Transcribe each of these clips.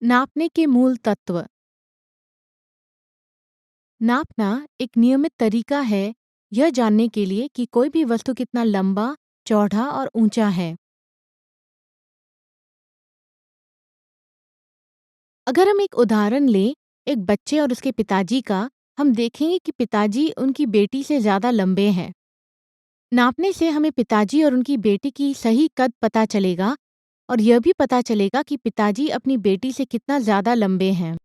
नापने के मूल तत्व। नापना एक नियमित तरीका है यह जानने के लिए कि कोई भी वस्तु कितना लंबा, चौड़ा और ऊंचा है। अगर हम एक उदाहरण लें, एक बच्चे और उसके पिताजी का, हम देखेंगे कि पिताजी उनकी बेटी से ज़्यादा लंबे हैं। नापने से हमें पिताजी और उनकी बेटी की सही कद पता चलेगा और यह भी पता चलेगा कि पिताजी अपनी बेटी से कितना ज़्यादा लंबे हैं।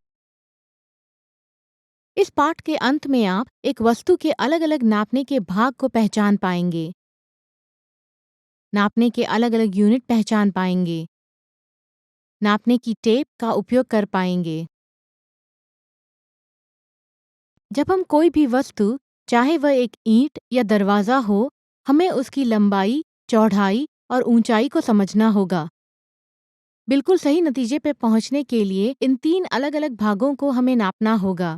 इस पाठ के अंत में आप एक वस्तु के अलग-अलग नापने के भाग को पहचान पाएंगे, नापने के अलग-अलग यूनिट पहचान पाएंगे, नापने की टेप का उपयोग कर पाएंगे। जब हम कोई भी वस्तु, चाहे वह एक ईंट या दरवाज़ा हो, हमें उसकी लंबाई, चौड़ाई और ऊंचाई को समझना होगा। बिल्कुल सही नतीजे पर पहुंचने के लिए इन 3 अलग-अलग भागों को हमें नापना होगा।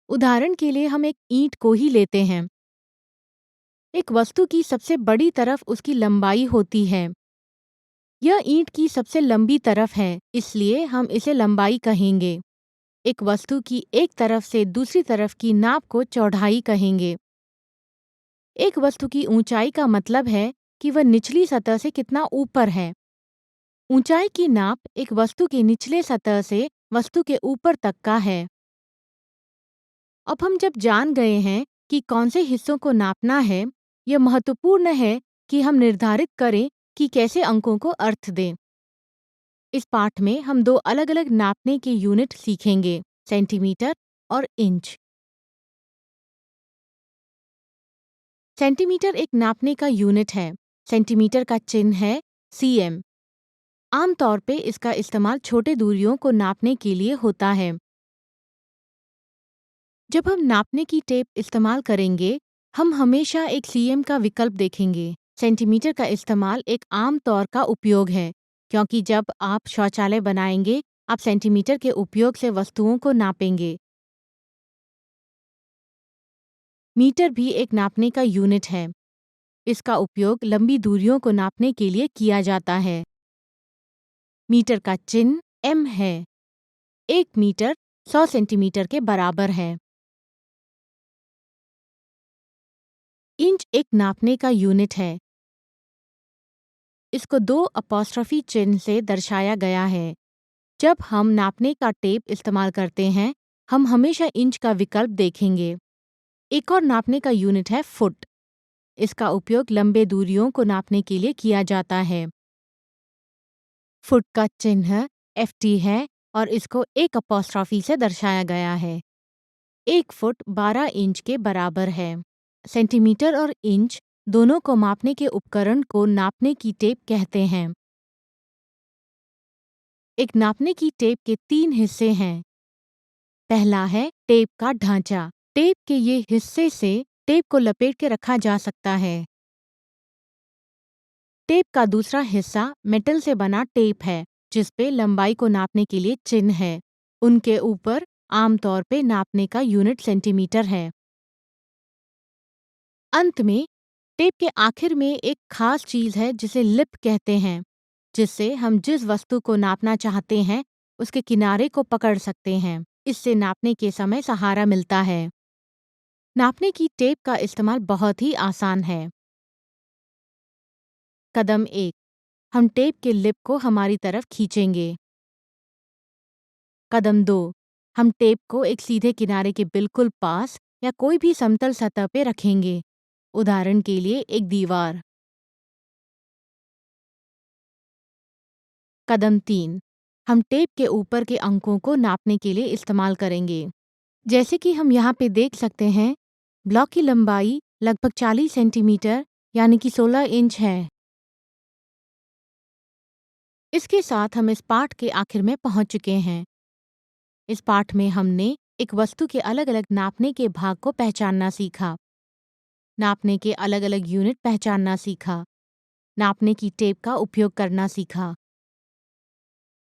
उदाहरण के लिए हम एक ईंट को ही लेते हैं। एक वस्तु की सबसे बड़ी तरफ उसकी लंबाई होती है। यह ईंट की सबसे लंबी तरफ है, इसलिए हम इसे लंबाई कहेंगे। एक वस्तु की एक तरफ से दूसरी तरफ की नाप को चौड़ाई कहेंगे। एक वस्तु की ऊंचाई का मतलब है कि वह निचली सतह से कितना ऊपर है। ऊंचाई की नाप एक वस्तु की निचले सतह से वस्तु के ऊपर तक का है। अब हम जब जान गए हैं कि कौन से हिस्सों को नापना है, यह महत्वपूर्ण है कि हम निर्धारित करें कि कैसे अंकों को अर्थ दें। इस पाठ में हम 2 अलग-अलग नापने के यूनिट सीखेंगे, सेंटीमीटर और इंच। सेंटीमीटर एक नापने का यूनिट है। सेंटीमीटर का चिन्ह है सीएम। आमतौर पे इसका इस्तेमाल छोटे दूरियों को नापने के लिए होता है। जब हम नापने की टेप इस्तेमाल करेंगे, हम हमेशा एक सीएम का विकल्प देखेंगे। सेंटीमीटर का इस्तेमाल एक आम तौर का उपयोग है, क्योंकि जब आप शौचालय बनाएंगे, आप सेंटीमीटर के उपयोग से वस्तुओं को नापेंगे। मीटर भी एक नापने का यूनिट है। इसका उपयोग लंबी दूरियों को नापने के लिए किया जाता है। मीटर का चिन्ह एम है। 1 मीटर 100 सेंटीमीटर के बराबर है। इंच एक नापने का यूनिट है। इसको 2 अपॉस्ट्रोफी चिन्ह से दर्शाया गया है। जब हम नापने का टेप इस्तेमाल करते हैं, हम हमेशा इंच का विकल्प देखेंगे। एक और नापने का यूनिट है फुट। इसका उपयोग लंबे दूरियों को नापने के लिए किया जाता है। फुट का चिन्ह एफटी है और इसको एक अपॉस्ट्रोफी से दर्शाया गया है। 1 फुट 12 इंच के बराबर है। सेंटीमीटर और इंच दोनों को मापने के उपकरण को नापने की टेप कहते हैं। एक नापने की टेप के 3 हिस्से हैं। पहला है टेप का ढांचा। टेप के ये हिस्से से टेप को लपेट के रखा जा सकता है। टेप का दूसरा हिस्सा मेटल से बना टेप है, जिस पे लंबाई को नापने के लिए चिन्ह है। उनके ऊपर आमतौर पे नापने का यूनिट सेंटीमीटर है। अंत में टेप के आखिर में एक खास चीज है जिसे लिप कहते हैं, जिससे हम जिस वस्तु को नापना चाहते हैं उसके किनारे को पकड़ सकते हैं। इससे नापने के समय सहारा मिलता है। नापने की टेप का इस्तेमाल बहुत ही आसान है। कदम 1, हम टेप के लिप को हमारी तरफ खींचेंगे। कदम 2, हम टेप को एक सीधे किनारे के बिल्कुल पास या कोई भी समतल सतह पे रखेंगे, उदाहरण के लिए एक दीवार। कदम 3, हम टेप के ऊपर के अंकों को नापने के लिए इस्तेमाल करेंगे। जैसे कि हम यहाँ पे देख सकते हैं, ब्लॉक की लंबाई लगभग 40 सेंटीमीटर यानी कि 16 इंच है। इसके साथ हम इस पाठ के आखिर में पहुँच चुके हैं। इस पाठ में हमने एक वस्तु के अलग-अलग नापने के भाग को पहचानना सीखा, नापने के अलग-अलग यूनिट पहचानना सीखा, नापने की टेप का उपयोग करना सीखा।